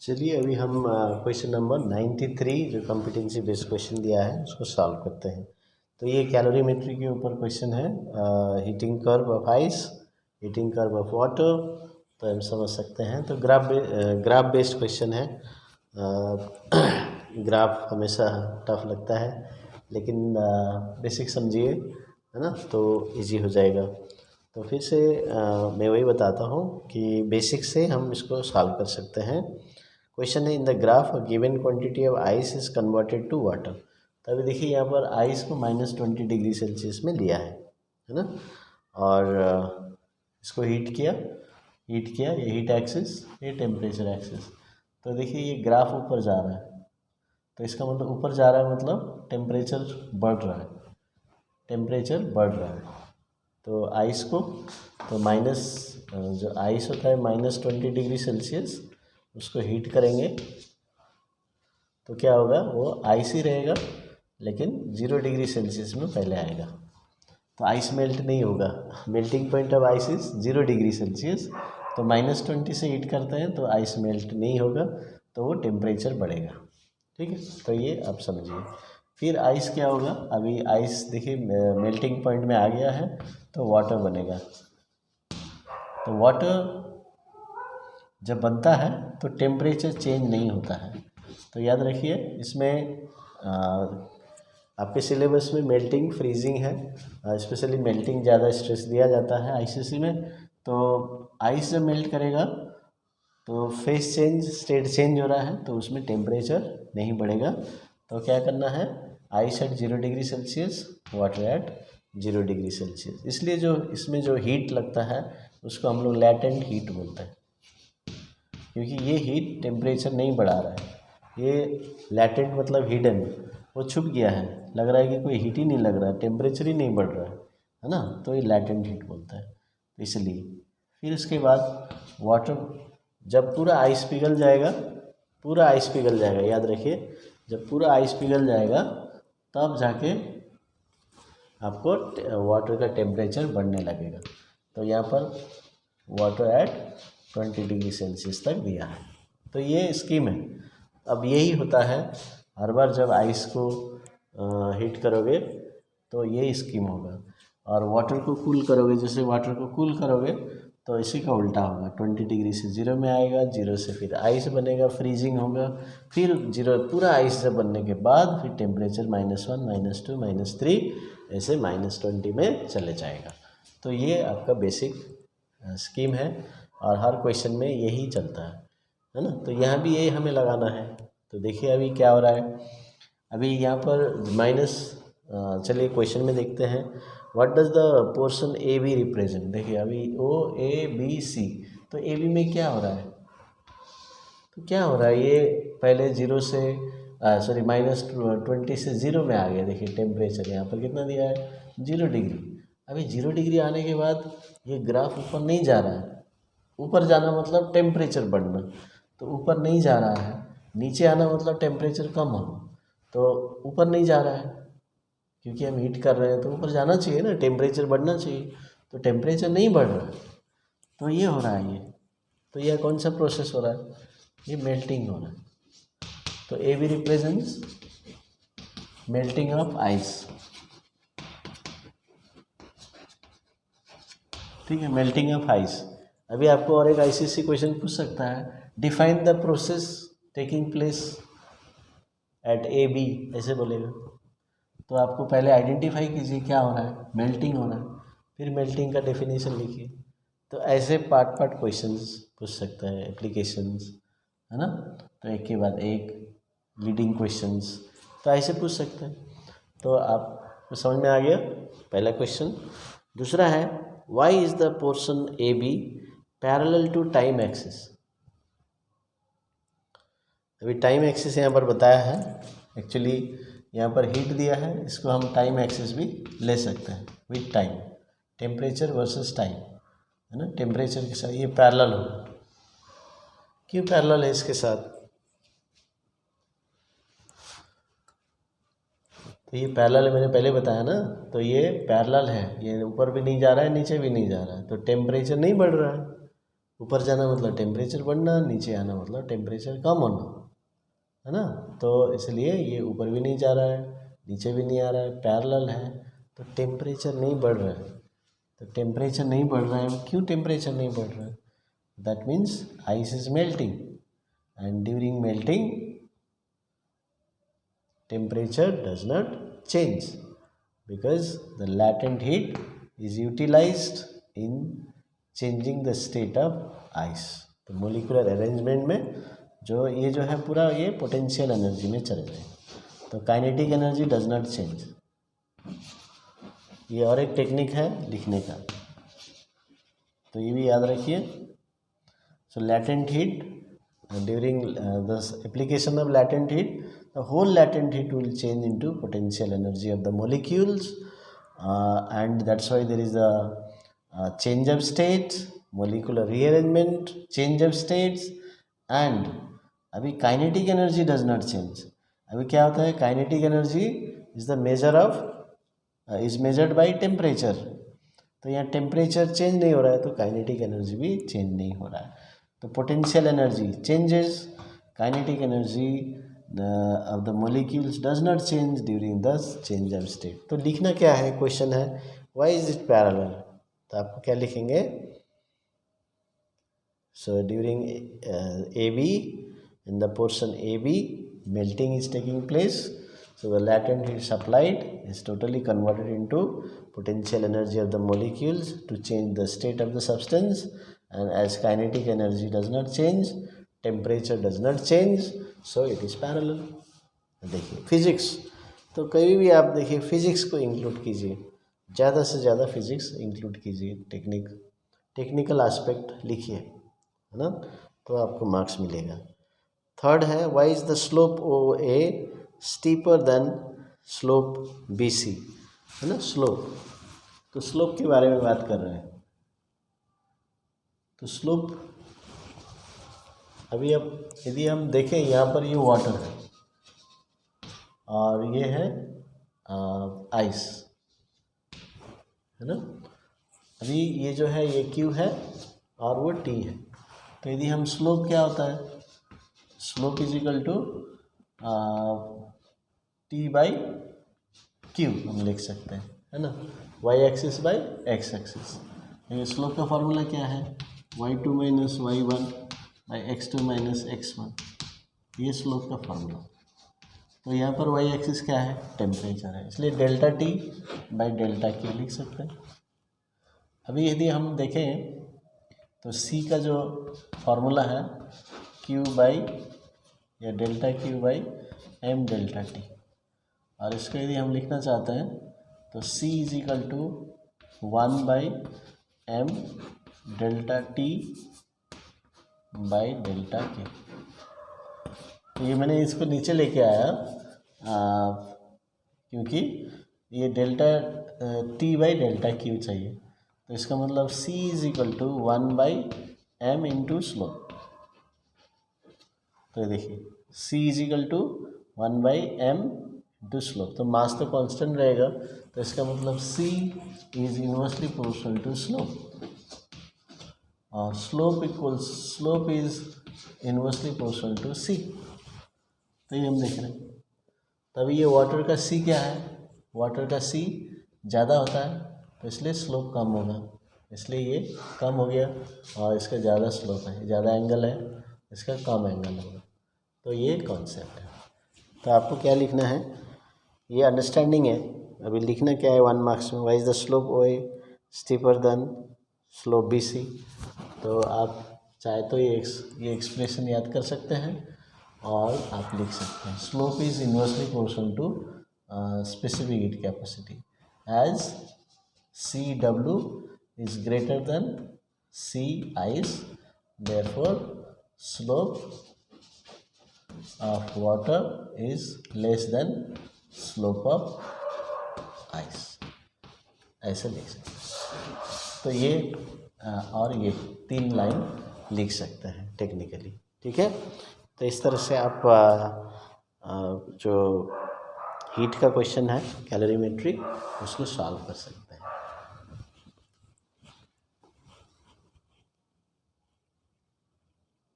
चलिए अभी हम क्वेश्चन नंबर 93 जो कॉम्पिटेंसी बेस्ड क्वेश्चन दिया है उसको सॉल्व करते हैं। तो ये कैलोरीमेट्री के ऊपर क्वेश्चन है, heating curve of ice, heating curve of water. तो हम समझ सकते हैं। तो ग्राफ बेस्ड क्वेश्चन है। ग्राफ हमेशा टफ लगता है, लेकिन बेसिक समझिए, है ना, तो इजी हो जाएगा। तो फिर से मैं वही बताता हूँ कि बेसिक से हम इसको सॉल्व कर सकते हैं। क्वेश्चन है, in the graph given quantity of ice is converted to water. तो अभी देखिए यहाँ पर आइस को -20 डिग्री सेल्सियस में लिया है ना, और इसको हीट किया, ये हीट एक्सिस, ये टेम्परेचर एक्सिस। तो देखिए ये ग्राफ ऊपर जा रहा है, तो इसका मतलब ऊपर जा रहा है मतलब टेम्परेचर बढ़ रहा है, टेम्परेचर बढ़ रहा है। तो आइस को तो जो आइस होता है -20 डिग्री सेल्सियस, उसको हीट करेंगे तो क्या होगा, वो आइस ही रहेगा, लेकिन 0 डिग्री सेल्सियस में पहले आएगा। तो आइस मेल्ट नहीं होगा, melting point of ice is 0 degree Celsius. तो -20 से हीट करते हैं तो आइस मेल्ट नहीं होगा, तो वो टेम्परेचर बढ़ेगा। ठीक है, तो ये आप समझिए। फिर आइस क्या होगा, अभी आइस देखिए मेल्टिंग पॉइंट में आ गया है, तो वाटर बनेगा। तो वाटर जब बनता है तो टेम्परेचर चेंज नहीं होता है। तो याद रखिए, इसमें आपके सिलेबस में मेल्टिंग फ्रीजिंग है, स्पेशली मेल्टिंग ज़्यादा स्ट्रेस दिया जाता है आईसीसी में। तो आइस जब मेल्ट करेगा तो फेस चेंज, स्टेट चेंज हो रहा है, तो उसमें टेम्परेचर नहीं बढ़ेगा। तो क्या करना है, ice eight 0 degree Celsius, water at 0 degree Celsius. इसलिए जो इसमें जो हीट लगता है उसको हम लोग लैटेंट हीट बोलते हैं, क्योंकि ये हीट टेम्परेचर नहीं बढ़ा रहा है। ये लैटेंट मतलब हिडन, वो छुप गया है, लग रहा है कि कोई हीट ही नहीं लग रहा है, टेम्परेचर ही नहीं बढ़ रहा है ना, तो ये लैटेंट हीट बोलता है। तो इसलिए फिर उसके बाद वाटर, जब पूरा आइस पिघल जाएगा, पूरा आइस पिघल जाएगा, याद रखिए, जब पूरा आइस पिघल जाएगा तब जाके आपको वाटर का टेम्परेचर बढ़ने लगेगा। तो यहाँ पर वाटर एट 20 डिग्री सेल्सियस तक दिया है। तो ये स्कीम है। अब यही होता है, हर बार जब आइस को हीट करोगे तो ये स्कीम होगा, और वाटर को कूल करोगे, जैसे वाटर को कूल करोगे तो इसी का उल्टा होगा, 20 डिग्री से 0 में आएगा, 0 से फिर आइस बनेगा, फ्रीजिंग होगा, फिर 0 पूरा आइस जब बनने के बाद फिर टेम्परेचर -1, -2, -3 ऐसे -20 में चले जाएगा। तो ये आपका बेसिक स्कीम है, और हर क्वेश्चन में यही चलता है ना। तो यहाँ भी यही हमें लगाना है। तो देखिए अभी क्या हो रहा है, अभी यहाँ पर चलिए क्वेश्चन में देखते हैं, what does the portion A B represent. देखिए अभी ओ ए बी सी, तो ए बी में क्या हो रहा है, तो क्या हो रहा है, ये पहले 0 से -20 से 0 में आ गया। देखिए टेम्परेचर यहाँ पर कितना दिया है, 0 डिग्री। अभी 0 डिग्री आने के बाद ये ग्राफ ऊपर नहीं जा रहा है, ऊपर जाना मतलब टेम्परेचर बढ़ना, तो ऊपर नहीं जा रहा है, नीचे आना मतलब टेम्परेचर कम होना, तो ऊपर नहीं जा रहा है, क्योंकि हम हीट कर रहे हैं तो ऊपर जाना चाहिए ना, टेम्परेचर बढ़ना चाहिए, तो टेम्परेचर नहीं बढ़ रहा है, तो ये हो रहा है ये। तो यह कौन सा प्रोसेस हो रहा है, ये मेल्टिंग हो रहा है। तो A B represents melting of ice. ठीक है, मेल्टिंग ऑफ आइस। अभी आपको और एक आईसीसी क्वेश्चन पूछ सकता है, define the process taking place at A B, ऐसे बोलेगा। तो आपको पहले आइडेंटिफाई कीजिए क्या हो रहा है, मेल्टिंग हो रहा है, फिर मेल्टिंग का डेफिनेशन लिखिए। तो ऐसे पार्ट क्वेश्चंस पूछ सकता है, एप्लीकेशंस, है ना। तो एक के बाद एक लीडिंग क्वेश्चंस, तो ऐसे पूछ सकते हैं। तो आपको समझ में आ गया पहला क्वेश्चन। दूसरा है, why is the portion A B parallel to time axis. अभी टाइम एक्सिस यहाँ पर बताया है, एक्चुअली यहाँ पर हीट दिया है, इसको हम टाइम एक्सिस भी ले सकते हैं with time, temperature versus time, है ना, टेम्परेचर के साथ ये पैरेलल होगा। क्यों पैरेलल है इसके साथ, तो ये पैरेलल मैंने पहले बताया ना, तो ये पैरेलल है, ये ऊपर भी नहीं जा रहा है, नीचे भी नहीं जा रहा है, तो टेम्परेचर नहीं बढ़ रहा है, ऊपर जाना मतलब टेम्परेचर बढ़ना, नीचे आना मतलब टेम्परेचर कम होना, है ना। तो इसलिए ये ऊपर भी नहीं जा रहा है, नीचे भी नहीं आ रहा है, पैरेलल है, तो टेम्परेचर नहीं बढ़ रहा है। तो टेम्परेचर नहीं बढ़ रहा है, क्यों टेम्परेचर नहीं बढ़ रहा है? That means ice is melting, and during melting temperature does not change because the latent heat is utilized in changing the state of ice. तो मोलिकुलर अरेंजमेंट में जो है पूरा ये पोटेंशियल एनर्जी में चले जाए। तो kinetic energy does not change. ये और एक टेक्निक है लिखने का, तो ये भी याद रखिए। सो latent heat during the application of latent heat, the whole latent heat will change into potential energy of the molecules, and that's why there is a change of states, molecular rearrangement, change of states, and अभी kinetic energy does not change. अभी क्या होता है, kinetic energy is the measure of is measured by temperature. तो यहाँ temperature change नहीं हो रहा है, तो काइनेटिक एनर्जी भी चेंज नहीं हो रहा है। तो potential energy changes, kinetic energy of the molecules does not change during the change of state। तो लिखना क्या है, क्वेश्चन है why is it parallel, तो आपको क्या लिखेंगे? So during AB, in the portion AB, melting is taking place, so the latent heat supplied is totally converted into potential energy of the molecules to change the state of the substance, and as kinetic energy does not change, temperature does not change, so it is parallel। देखिए physics, तो कभी भी आप देखिए physics को include कीजिए, ज़्यादा से ज़्यादा फिजिक्स इंक्लूड कीजिए, टेक्निकल एस्पेक्ट लिखिए, है ना, तो आपको मार्क्स मिलेगा। थर्ड है why is the slope O A steeper than slope B C, है ना। स्लोप, तो स्लोप के बारे में बात कर रहे हैं। तो स्लोप अभी अब यदि हम देखें, यहाँ पर ये वाटर है और ये है आइस, है ना। अभी ये जो है ये क्यू है और वो टी है। तो यदि हम स्लोप क्या होता है, slope is equal to T by Q हम लिख सकते हैं, है ना। Y axis by X axis. ये स्लोप का फॉर्मूला क्या है, y2 minus y1 by x2 minus x1, ये स्लोप का फॉर्मूला। तो यहाँ पर y एक्सिस क्या है, टेम्परेचर है, इसलिए delta T by delta Q लिख सकते हैं। अभी यदि हम देखें तो c का जो फॉर्मूला है q बाई या delta Q by M delta T, और इसको यदि हम लिखना चाहते हैं तो c is equal to 1 by M delta T by delta के। तो ये मैंने इसको नीचे लेके आया क्योंकि ये delta T by delta Q चाहिए। तो इसका मतलब c is equal to 1 by M into slope. तो देखिए c is equal to 1 by M into slope, तो मास तो कांस्टेंट रहेगा, तो इसका मतलब c is inversely proportional to slope, और slope is inversely proportional to c। तो ये हम देख रहे हैं। तभी ये वाटर का c क्या है, वाटर का c ज़्यादा होता है, तो इसलिए स्लोप कम होगा, इसलिए ये कम हो गया, और इसका ज़्यादा स्लोप है, ज़्यादा एंगल है, इसका कम एंगल होगा। तो ये कॉन्सेप्ट है। तो आपको क्या लिखना है, ये अंडरस्टैंडिंग है। अभी लिखना क्या है 1 मार्क्स में, why is the slope O A steeper than slope B C. तो आप चाहे तो ये एक्सप्रेशन याद कर सकते हैं और आप लिख सकते हैं, slope is inversely proportional to specific heat capacity as CW is greater than C ice, therefore slope of water is less than slope of ice, ऐसे लिख सकते हैं। तो ये और ये 3 लाइन लिख सकते हैं टेक्निकली, ठीक है। तो इस तरह से आप जो हीट का क्वेश्चन है कैलोरीमेट्री उसको सॉल्व कर सकते हैं।